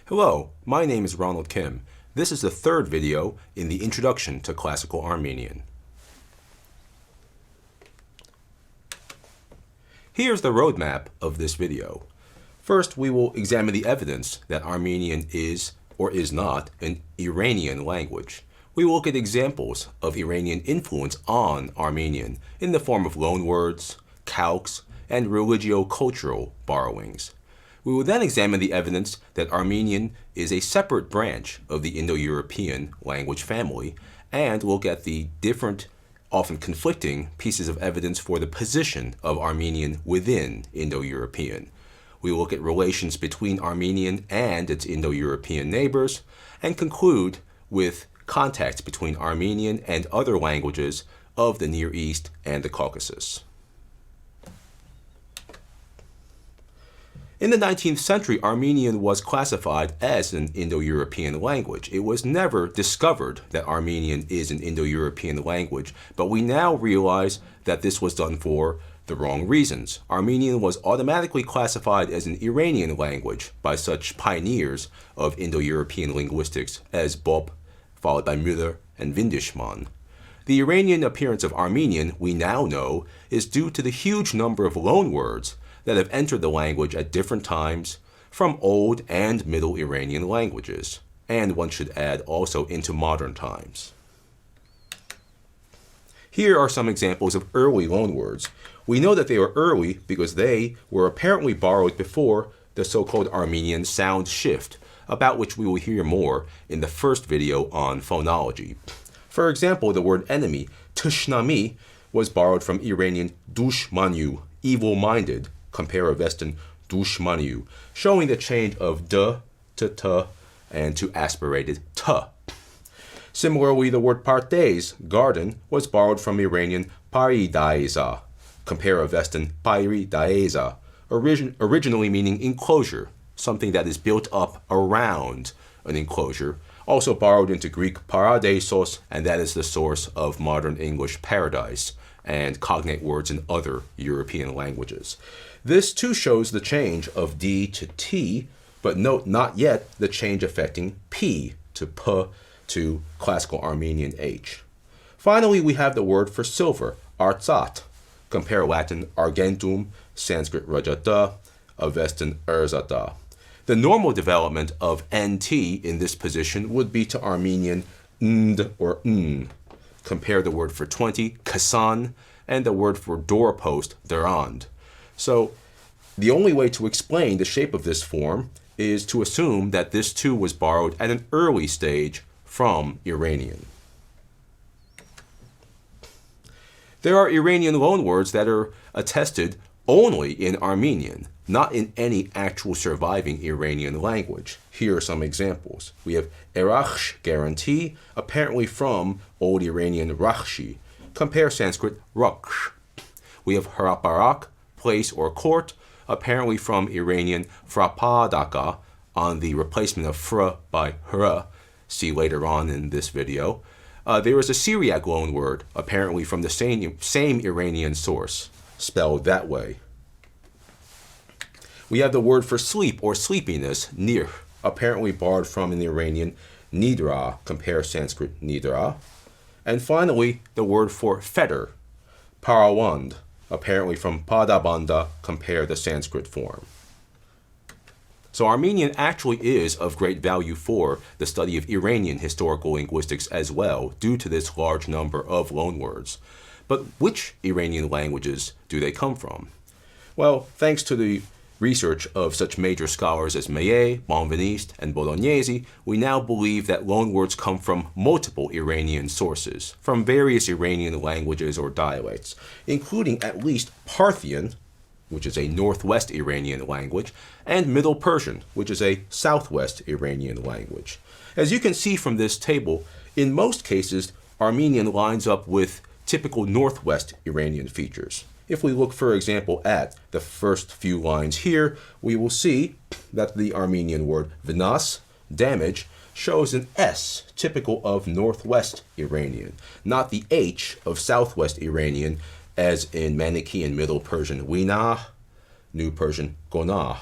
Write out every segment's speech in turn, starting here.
Hello, my name is Ronald Kim. This is the third video in the Introduction to Classical Armenian. Here's the roadmap of this video. First, we will examine the evidence that Armenian is or is not an Iranian language. We will look at examples of Iranian influence on Armenian in the form of loanwords, calques, and religio-cultural borrowings. We will then examine the evidence that Armenian is a separate branch of the Indo-European language family and look at the different, often conflicting pieces of evidence for the position of Armenian within Indo-European. We will look at relations between Armenian and its Indo-European neighbors and conclude with contacts between Armenian and other languages of the Near East and the Caucasus. In the 19th century, Armenian was classified as an Indo-European language. It was never discovered that Armenian is an Indo-European language, but we now realize that this was done for the wrong reasons. Armenian was automatically classified as an Iranian language by such pioneers of Indo-European linguistics as Bob, followed by Müller and Hübschmann. The Iranian appearance of Armenian, we now know, is due to the huge number of loanwords that have entered the language at different times from Old and Middle Iranian languages, and one should add also into modern times. Here are some examples of early loanwords. We know that they are early because they were apparently borrowed before the so-called Armenian sound shift, about which we will hear more in the first video on phonology. For example, the word enemy, tushnami, was borrowed from Iranian dushmanyu, evil-minded, compare Western dushmanyu, showing the change of d to t and to aspirated t. Similarly, the word partes, garden, was borrowed from Iranian paridaeza, compare Western paridaeza, originally meaning enclosure, something that is built up around an enclosure, also borrowed into Greek paradeisos, and that is the source of modern English paradise and cognate words in other European languages. This too shows the change of D to T, but note not yet the change affecting P to P to classical Armenian H. Finally, we have the word for silver, artsat, compare Latin argentum, Sanskrit rajata, Avestan erzata. The normal development of NT in this position would be to Armenian nd or n. Compare the word for 20, kasan, and the word for doorpost, durand. So the only way to explain the shape of this form is to assume that this too was borrowed at an early stage from Iranian. There are Iranian loanwords that are attested only in Armenian, not in any actual surviving Iranian language. Here are some examples. We have erakhsh, guarantee, apparently from Old Iranian rakhshi. Compare Sanskrit raksh. We have haraparak, place or court, apparently from Iranian frapadaka, on the replacement of fr by hra, see later on in this video. There is a Syriac loanword, apparently from the same Iranian source, spelled that way. We have the word for sleep or sleepiness, nir, apparently borrowed from an Iranian nidra, compare Sanskrit nidra. And finally, the word for fetter, parawand, apparently from padabanda, compare the Sanskrit form. So Armenian actually is of great value for the study of Iranian historical linguistics as well, due to this large number of loanwords. But which Iranian languages do they come from? Well, thanks to the research of such major scholars as Millet, Bonveniste, and Bolognesi, we now believe that loanwords come from multiple Iranian sources, from various Iranian languages or dialects, including at least Parthian, which is a northwest Iranian language, and Middle Persian, which is a southwest Iranian language. As you can see from this table, in most cases, Armenian lines up with typical northwest Iranian features. If we look, for example, at the first few lines here, we will see that the Armenian word vinas, damage, shows an S typical of northwest Iranian, not the H of southwest Iranian, as in Manichaean Middle Persian winah, New Persian gonah.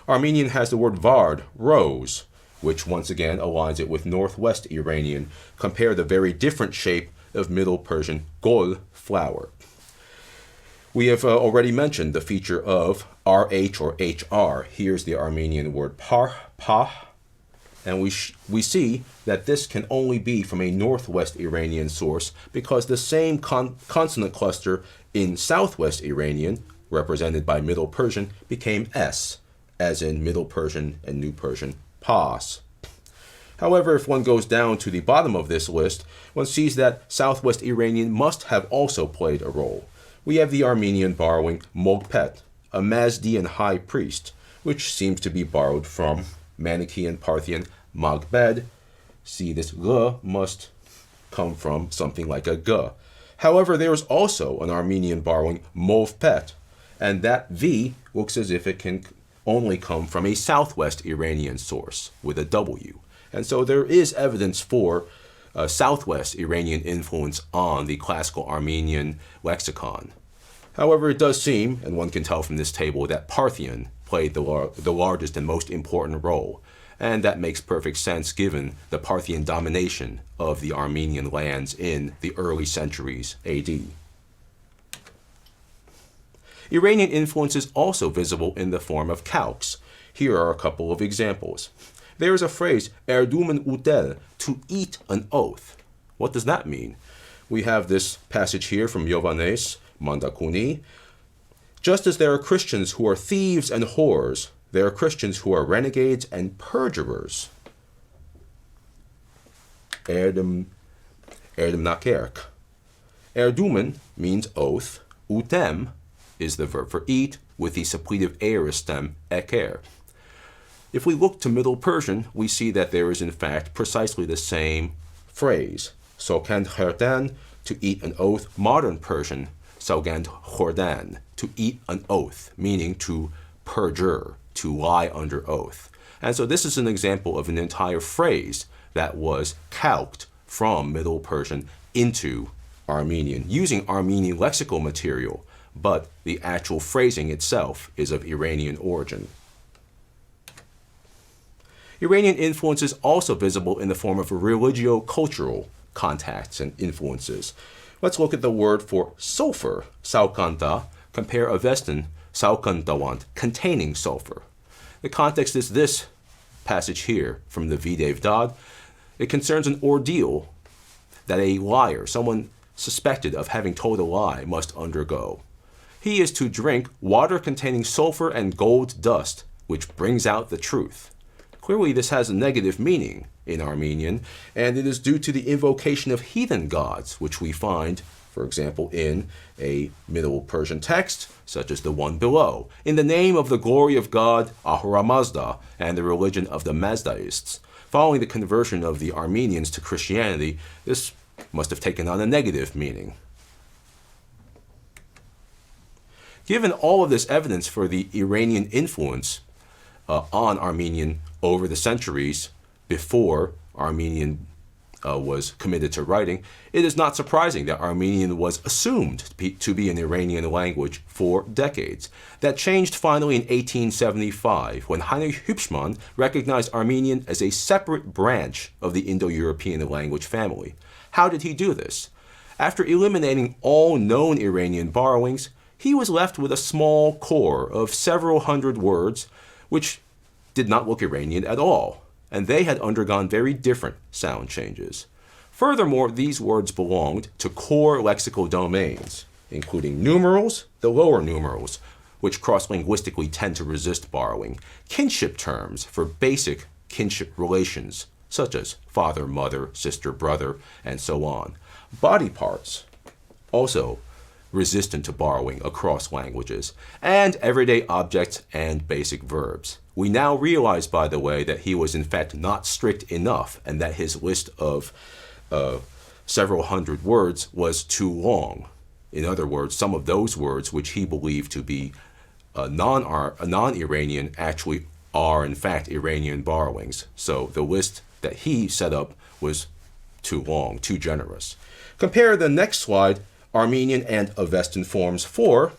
Armenian has the word vard, rose, which once again aligns it with Northwest Iranian. Compare the very different shape of Middle Persian gol, flower. We have already mentioned the feature of RH or HR. Here's the Armenian word par, pah, and we see that this can only be from a Northwest Iranian source because the same consonant cluster in Southwest Iranian, represented by Middle Persian, became S, as in Middle Persian and New Persian, pas. However, if one goes down to the bottom of this list, one sees that Southwest Iranian must have also played a role. We have the Armenian borrowing Mogpet, a Mazdian high priest, which seems to be borrowed from Manichaean Parthian Magbed. See, this G must come from something like a G. However, there is also an Armenian borrowing Movpet, and that V looks as if it can only come from a Southwest Iranian source with a W. And so there is evidence for Southwest Iranian influence on the classical Armenian lexicon. However, it does seem, and one can tell from this table, that Parthian played the largest and most important role, and that makes perfect sense given the Parthian domination of the Armenian lands in the early centuries AD. Iranian influence is also visible in the form of calques. Here are a couple of examples. There is a phrase, erdumen utel, to eat an oath. What does that mean? We have this passage here from Yovanes Mandakuni. Just as there are Christians who are thieves and whores, there are Christians who are renegades and perjurers. Erdum nakerk. Erdumen means oath. Utem is the verb for eat, with the suppletive aorist stem eker. If we look to Middle Persian, we see that there is in fact precisely the same phrase. Sokand kherdan, to eat an oath. Modern Persian, sogand khordan, to eat an oath, meaning to perjure, to lie under oath. And so this is an example of an entire phrase that was calqued from Middle Persian into Armenian, using Armenian lexical material, but the actual phrasing itself is of Iranian origin. Iranian influence is also visible in the form of religio-cultural contacts and influences. Let's look at the word for sulfur, saukanta, compare Avestan, saukantawant, containing sulfur. The context is this passage here from the Videv Dad. It concerns an ordeal that a liar, someone suspected of having told a lie, must undergo. He is to drink water containing sulfur and gold dust, which brings out the truth. Clearly, this has a negative meaning in Armenian, and it is due to the invocation of heathen gods, which we find, for example, in a Middle Persian text, such as the one below, in the name of the glory of God, Ahura Mazda, and the religion of the Mazdaists. Following the conversion of the Armenians to Christianity, this must have taken on a negative meaning. Given all of this evidence for the Iranian influence on Armenian over the centuries before Armenian was committed to writing, it is not surprising that Armenian was assumed to be an Iranian language for decades. That changed finally in 1875 when Heinrich Hübschmann recognized Armenian as a separate branch of the Indo-European language family. How did he do this? After eliminating all known Iranian borrowings, he was left with a small core of several hundred words which did not look Iranian at all, and they had undergone very different sound changes. Furthermore, these words belonged to core lexical domains, including numerals, the lower numerals, which cross-linguistically tend to resist borrowing, kinship terms for basic kinship relations, such as father, mother, sister, brother, and so on. Body parts, also resistant to borrowing across languages, and everyday objects and basic verbs. We now realize, by the way, that he was in fact not strict enough and that his list of several hundred words was too long. In other words, some of those words which he believed to be non-Iranian actually are in fact Iranian borrowings. So the list that he set up was too long, too generous. Compare the next slide, Armenian and Avestan forms for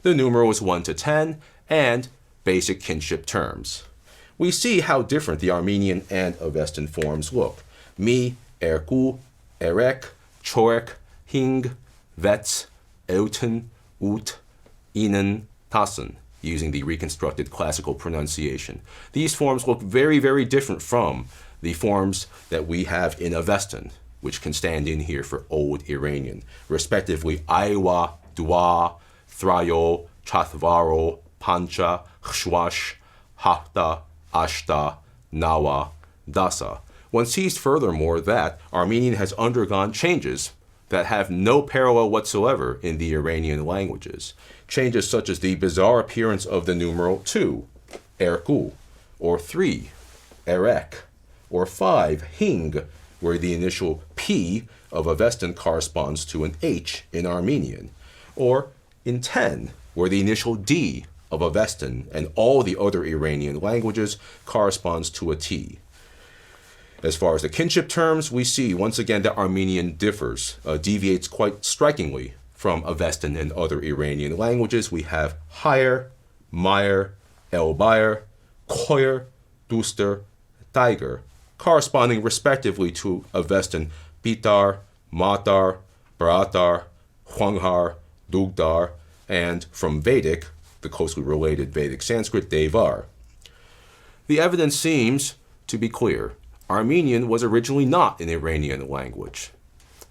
the numerals 1 to 10 and basic kinship terms. We see how different the Armenian and Avestan forms look. Mi, erku, erek, chorek, hing, vets, euten, ut, inen, tassen, using the reconstructed classical pronunciation. These forms look very, very different from the forms that we have in Avestan, which can stand in here for Old Iranian, respectively Aiwa, Dua, Thrayo, Chathvaro, Pancha, Chshwash, Hafta, Ashta, Nawa, Dasa. One sees furthermore that Armenian has undergone changes that have no parallel whatsoever in the Iranian languages. Changes such as the bizarre appearance of the numeral 2, erku, or 3, erek, or 5, hing, where the initial P of Avestan corresponds to an H in Armenian, or in 10, where the initial D of Avestan and all the other Iranian languages corresponds to a T. As far as the kinship terms, we see once again that Armenian deviates quite strikingly from Avestan and other Iranian languages. We have higher, Meyer, Elbayer, Koyer, Duster, Tiger, corresponding respectively to Avestan Pitar, Matar, Baratar, Hwanghar, Dugdar, and from Vedic, the closely related Vedic Sanskrit, Devar. The evidence seems to be clear. Armenian was originally not an Iranian language.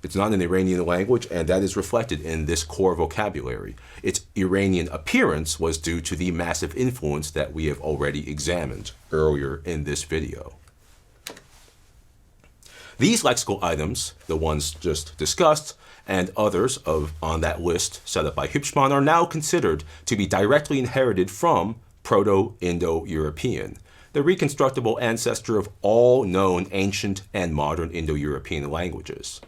It's not an Iranian language, and that is reflected in this core vocabulary. Its Iranian appearance was due to the massive influence that we have already examined earlier in this video. These lexical items, the ones just discussed, and others on that list set up by Hübschmann, are now considered to be directly inherited from Proto-Indo-European, the reconstructible ancestor of all known ancient and modern Indo-European languages.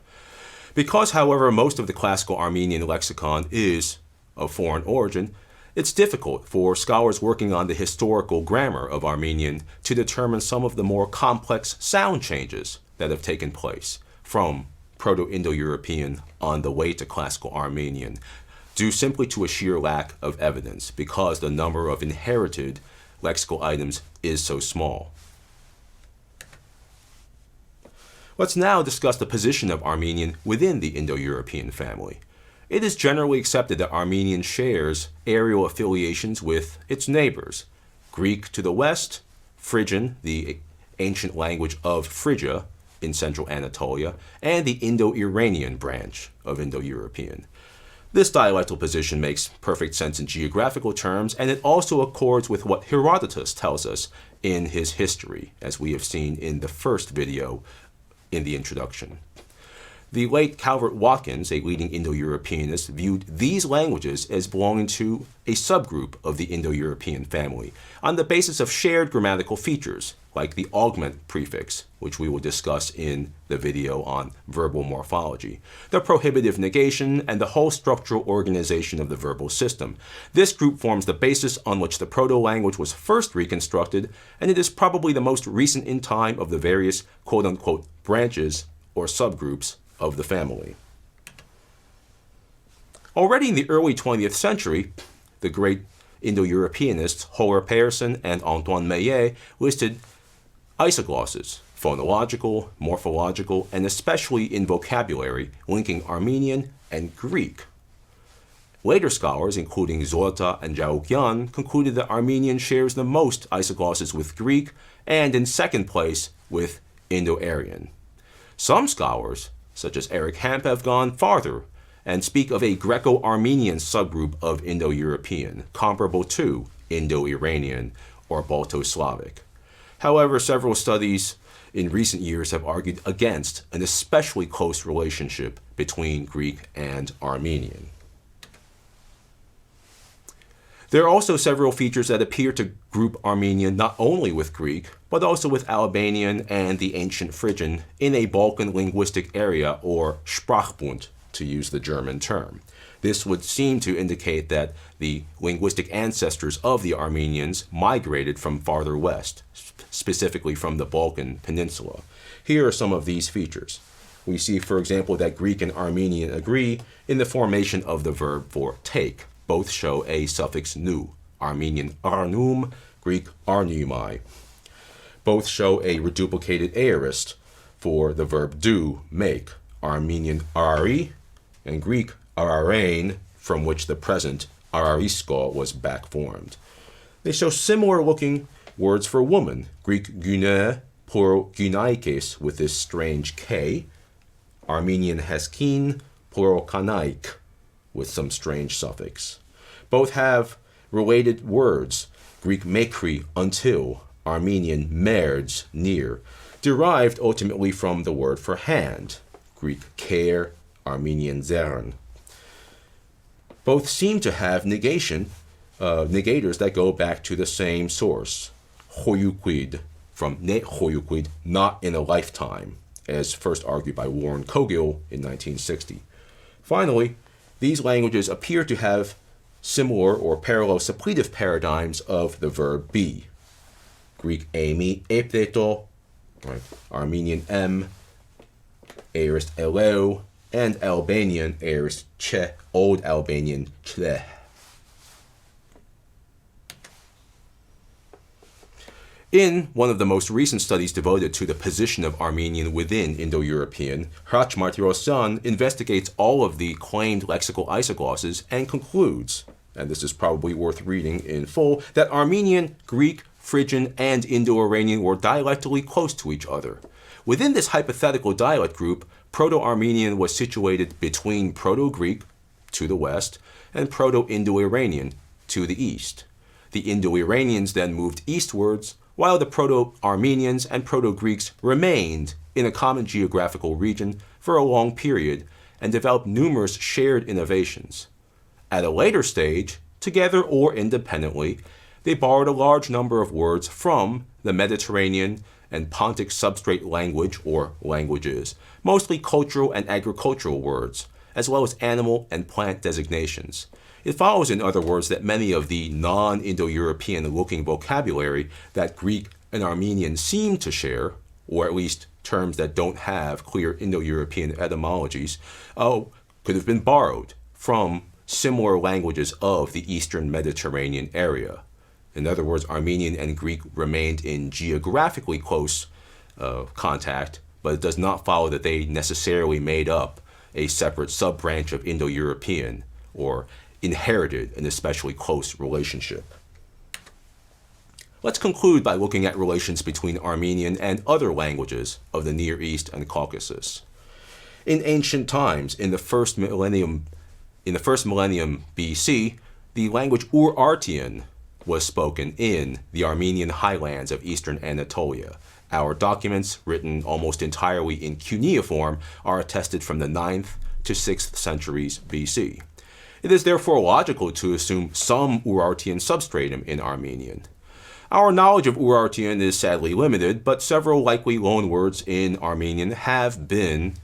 Because, however, most of the classical Armenian lexicon is of foreign origin, it's difficult for scholars working on the historical grammar of Armenian to determine some of the more complex sound changes that have taken place from Proto-Indo-European on the way to classical Armenian, due simply to a sheer lack of evidence because the number of inherited lexical items is so small. Let's now discuss the position of Armenian within the Indo-European family. It is generally accepted that Armenian shares areal affiliations with its neighbors, Greek to the west, Phrygian, the ancient language of Phrygia in central Anatolia, and the Indo-Iranian branch of Indo-European. This dialectal position makes perfect sense in geographical terms, and it also accords with what Herodotus tells us in his history, as we have seen in the first video in the introduction. The late Calvert Watkins, a leading Indo-Europeanist, viewed these languages as belonging to a subgroup of the Indo-European family on the basis of shared grammatical features, like the augment prefix, which we will discuss in the video on verbal morphology, the prohibitive negation, and the whole structural organization of the verbal system. This group forms the basis on which the proto-language was first reconstructed, and it is probably the most recent in time of the various quote-unquote branches or subgroups of the family. Already in the early 20th century, the great Indo-Europeanists Holler Persson and Antoine Meillet listed isoglosses, phonological, morphological, and especially in vocabulary, linking Armenian and Greek. Later scholars, including Zolta and Jaoukyan, concluded that Armenian shares the most isoglosses with Greek and in second place with Indo-Aryan. Some scholars, such as Eric Hamp, have gone farther and speak of a Greco-Armenian subgroup of Indo-European, comparable to Indo-Iranian or Balto-Slavic. However, several studies in recent years have argued against an especially close relationship between Greek and Armenian. There are also several features that appear to group Armenian not only with Greek, but also with Albanian and the ancient Phrygian in a Balkan linguistic area, or Sprachbund, to use the German term. This would seem to indicate that the linguistic ancestors of the Armenians migrated from farther west, specifically from the Balkan Peninsula. Here are some of these features. We see, for example, that Greek and Armenian agree in the formation of the verb for take. Both show a suffix nu, Armenian arnum, Greek arnumai. Both show a reduplicated aorist for the verb do, make, Armenian arari and Greek ararein, from which the present ararisko was back-formed. They show similar-looking words for woman, Greek gyne, plural gynaikes with this strange K, Armenian heskin, plural kanaik, with some strange suffix. Both have related words, Greek mekri, until, Armenian merds, near, derived ultimately from the word for hand, Greek care, Armenian zern. Both seem to have negators that go back to the same source, hoyuquid, from ne hoyuquid, not in a lifetime, as first argued by Warren Cogill in 1960. Finally, these languages appear to have similar or parallel suppletive paradigms of the verb be. Greek emi, epteto, right, Armenian em, aorist eleo, and Albanian aorist che, Old Albanian chle. In one of the most recent studies devoted to the position of Armenian within Indo-European, Hübschmann investigates all of the claimed lexical isoglosses and concludes, and this is probably worth reading in full, that Armenian, Greek, Phrygian, and Indo-Iranian were dialectically close to each other. Within this hypothetical dialect group, Proto-Armenian was situated between Proto-Greek, to the west, and Proto-Indo-Iranian, to the east. The Indo-Iranians then moved eastwards, while the Proto-Armenians and Proto-Greeks remained in a common geographical region for a long period and developed numerous shared innovations. At a later stage, together or independently, they borrowed a large number of words from the Mediterranean and Pontic substrate language or languages, mostly cultural and agricultural words, as well as animal and plant designations. It follows, in other words, that many of the non-Indo-European looking vocabulary that Greek and Armenian seem to share, or at least terms that don't have clear Indo-European etymologies, could have been borrowed from similar languages of the Eastern Mediterranean area. In other words, Armenian and Greek remained in geographically close contact, but it does not follow that they necessarily made up a separate sub-branch of Indo-European or inherited an especially close relationship. Let's conclude by looking at relations between Armenian and other languages of the Near East and Caucasus. In ancient times, in the first millennium BC, the language Urartian was spoken in the Armenian highlands of eastern Anatolia. Our documents, written almost entirely in cuneiform, are attested from the 9th to 6th centuries BC. It is therefore logical to assume some Urartian substratum in Armenian. Our knowledge of Urartian is sadly limited, but several likely loanwords in Armenian have been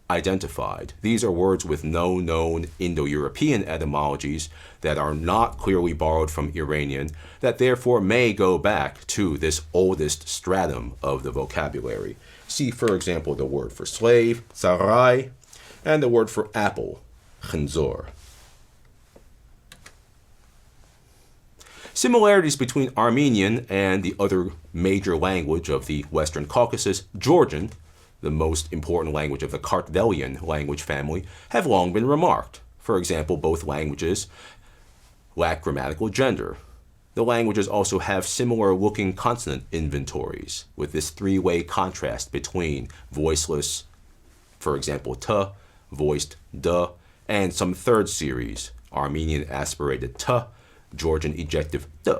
identified. These are words with no known Indo-European etymologies that are not clearly borrowed from Iranian, that therefore may go back to this oldest stratum of the vocabulary. See, for example, the word for slave, sarai, and the word for apple, khinzor. Similarities between Armenian and the other major language of the Western Caucasus, Georgian, the most important language of the Kartvelian language family, have long been remarked. For example, both languages lack grammatical gender. The languages also have similar-looking consonant inventories, with this three-way contrast between voiceless, for example, t, voiced d, and some third series, Armenian aspirated t, Georgian ejective d.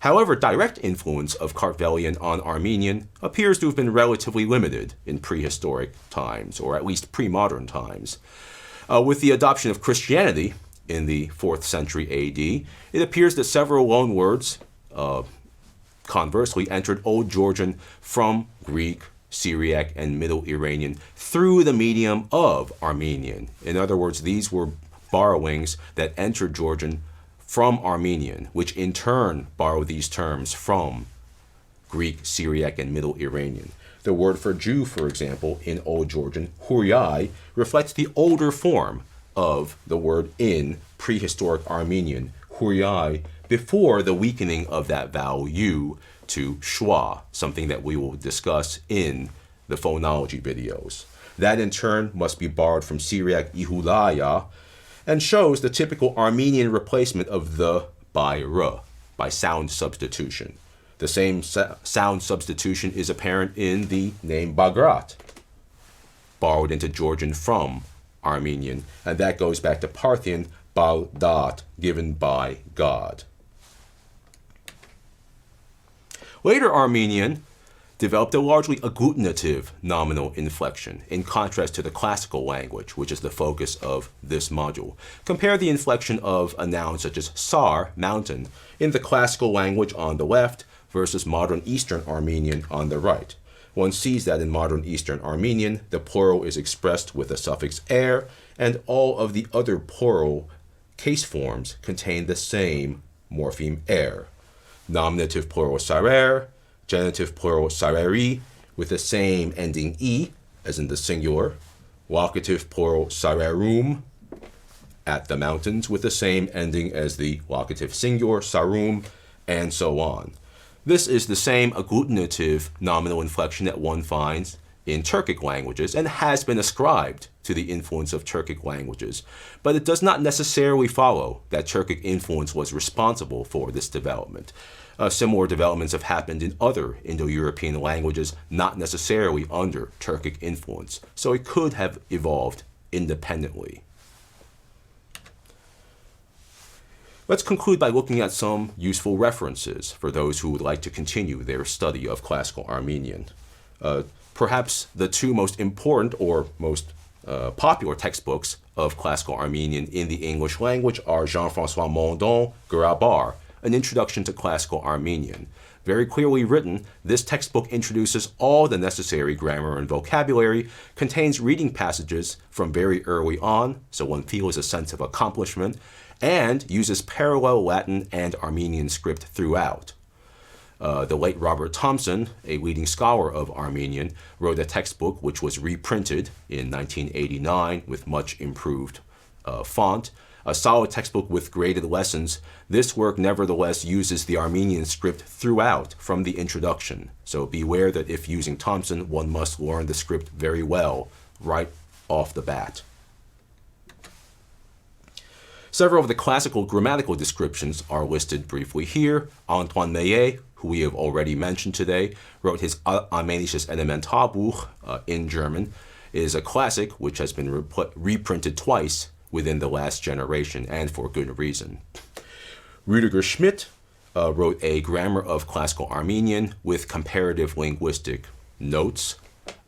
However, direct influence of Kartvelian on Armenian appears to have been relatively limited in prehistoric times, or at least pre-modern times. With the adoption of Christianity in the 4th century AD, it appears that several loanwords, conversely, entered Old Georgian from Greek, Syriac, and Middle Iranian through the medium of Armenian. In other words, these were borrowings that entered Georgian from Armenian, which in turn borrowed these terms from Greek, Syriac, and Middle Iranian. The word for Jew, for example, in Old Georgian, huryai, reflects the older form of the word in prehistoric Armenian, huryai, before the weakening of that vowel U to schwa, something that we will discuss in the phonology videos. That in turn must be borrowed from Syriac ihulaya and shows the typical Armenian replacement of the by r, by sound substitution. The same sound substitution is apparent in the name Bagrat, borrowed into Georgian from Armenian, and that goes back to Parthian Baldat, given by God. Later Armenian developed a largely agglutinative nominal inflection, in contrast to the classical language, which is the focus of this module. Compare the inflection of a noun such as sar, mountain, in the classical language on the left versus modern Eastern Armenian on the right. One sees that in modern Eastern Armenian, the plural is expressed with the suffix er, and all of the other plural case forms contain the same morpheme er. Nominative plural sarer, genitive plural sareri, with the same ending e, as in the singular. Locative plural sarerum, at the mountains, with the same ending as the locative singular sarum, and so on. This is the same agglutinative nominal inflection that one finds in Turkic languages and has been ascribed to the influence of Turkic languages. But it does not necessarily follow that Turkic influence was responsible for this development. Similar developments have happened in other Indo-European languages, not necessarily under Turkic influence, so it could have evolved independently. Let's conclude by looking at some useful references for those who would like to continue their study of classical Armenian. Perhaps the two most important or most popular textbooks of classical Armenian in the English language are Jean-François Mondon's Grabar, An Introduction to Classical Armenian. Very clearly written, this textbook introduces all the necessary grammar and vocabulary, contains reading passages from very early on, so one feels a sense of accomplishment, and uses parallel Latin and Armenian script throughout. The late Robert Thomson, a leading scholar of Armenian, wrote a textbook which was reprinted in 1989 with much improved font. A solid textbook with graded lessons, this work nevertheless uses the Armenian script throughout from the introduction. So beware that if using Thomson, one must learn the script very well right off the bat. Several of the classical grammatical descriptions are listed briefly here. Antoine Meillet, who we have already mentioned today, wrote his Armenisches Elementarbuch in German, is a classic which has been reprinted twice within the last generation, and for good reason. Rüdiger Schmidt wrote a Grammar of Classical Armenian with comparative linguistic notes.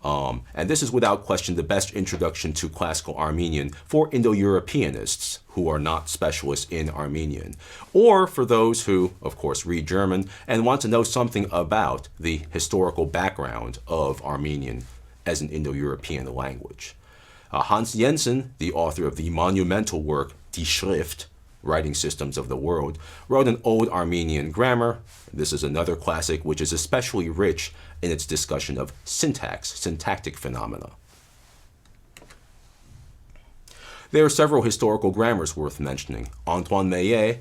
And this is without question the best introduction to classical Armenian for Indo-Europeanists who are not specialists in Armenian, or for those who, of course, read German and want to know something about the historical background of Armenian as an Indo-European language. Hans Jensen, the author of the monumental work Die Schrift, Writing Systems of the World, wrote an Old Armenian grammar. This is another classic which is especially rich in its discussion of syntax, syntactic phenomena. There are several historical grammars worth mentioning. Antoine Meillet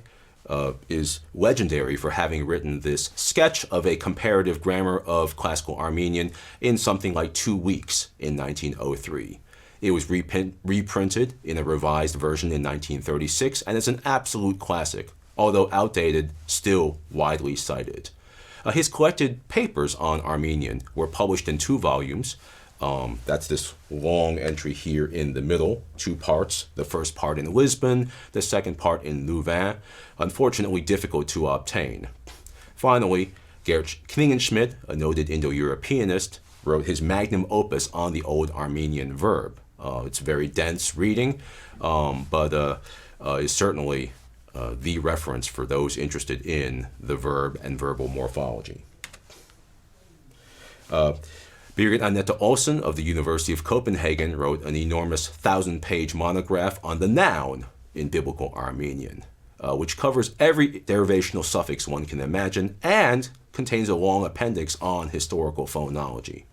is legendary for having written this sketch of a comparative grammar of classical Armenian in something like 2 weeks in 1903. It was reprinted in a revised version in 1936, and it's an absolute classic, although outdated, still widely cited. His collected papers on Armenian were published in 2 volumes. That's this long entry here in the middle, 2 parts. The first part in Lisbon, the second part in Louvain. Unfortunately difficult to obtain. Finally, Gert Klingenschmidt, a noted Indo-Europeanist, wrote his magnum opus on the Old Armenian verb. It's very dense reading, but is certainly the reference for those interested in the verb and verbal morphology. Birgit Annette Olsen of the University of Copenhagen wrote an enormous 1,000-page monograph on the noun in Biblical Armenian, which covers every derivational suffix one can imagine and contains a long appendix on historical phonology.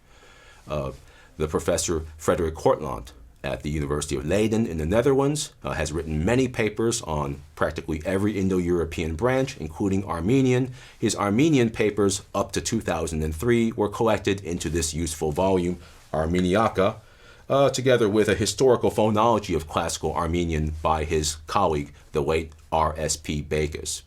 The professor Frederick Kortlandt at the University of Leiden in the Netherlands, has written many papers on practically every Indo-European branch, including Armenian. His Armenian papers up to 2003 were collected into this useful volume, Armeniaca, together with a historical phonology of classical Armenian by his colleague, the late R.S.P. Backus.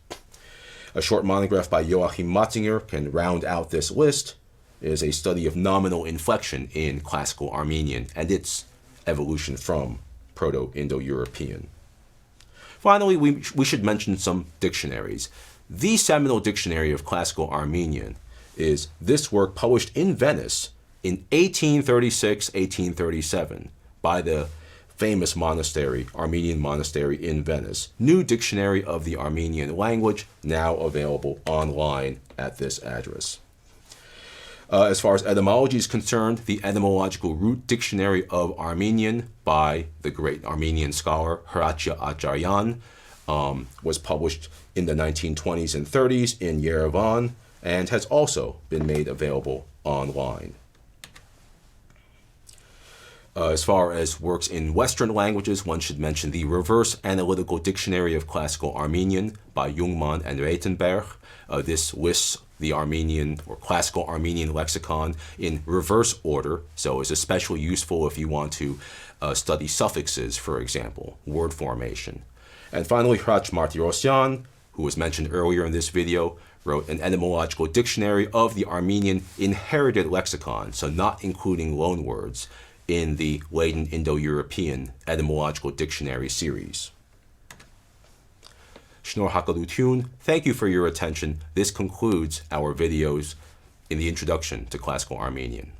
A short monograph by Joachim Matzinger can round out this list. It is a study of nominal inflection in classical Armenian and its evolution from Proto-Indo-European. Finally, we should mention some dictionaries. The seminal dictionary of classical Armenian is this work published in Venice in 1836-1837 by the famous monastery, Armenian monastery in Venice. New Dictionary of the Armenian Language, now available online at this address. As far as etymology is concerned, the Etymological Root Dictionary of Armenian by the great Armenian scholar Hratya Acharyan was published in the 1920s and 30s in Yerevan and has also been made available online. As far as works in Western languages, one should mention the Reverse Analytical Dictionary of Classical Armenian by Hübschmann and Reitenberg. This lists the Armenian or classical Armenian lexicon in reverse order, so it's especially useful if you want to study suffixes, for example, word formation. And finally, Hratch Martirosyan, who was mentioned earlier in this video, wrote an etymological dictionary of the Armenian inherited lexicon, so not including loanwords, in the Leiden Indo-European Etymological Dictionary series. Shnor Hakalutun, thank you for your attention. This concludes our videos in the introduction to classical Armenian.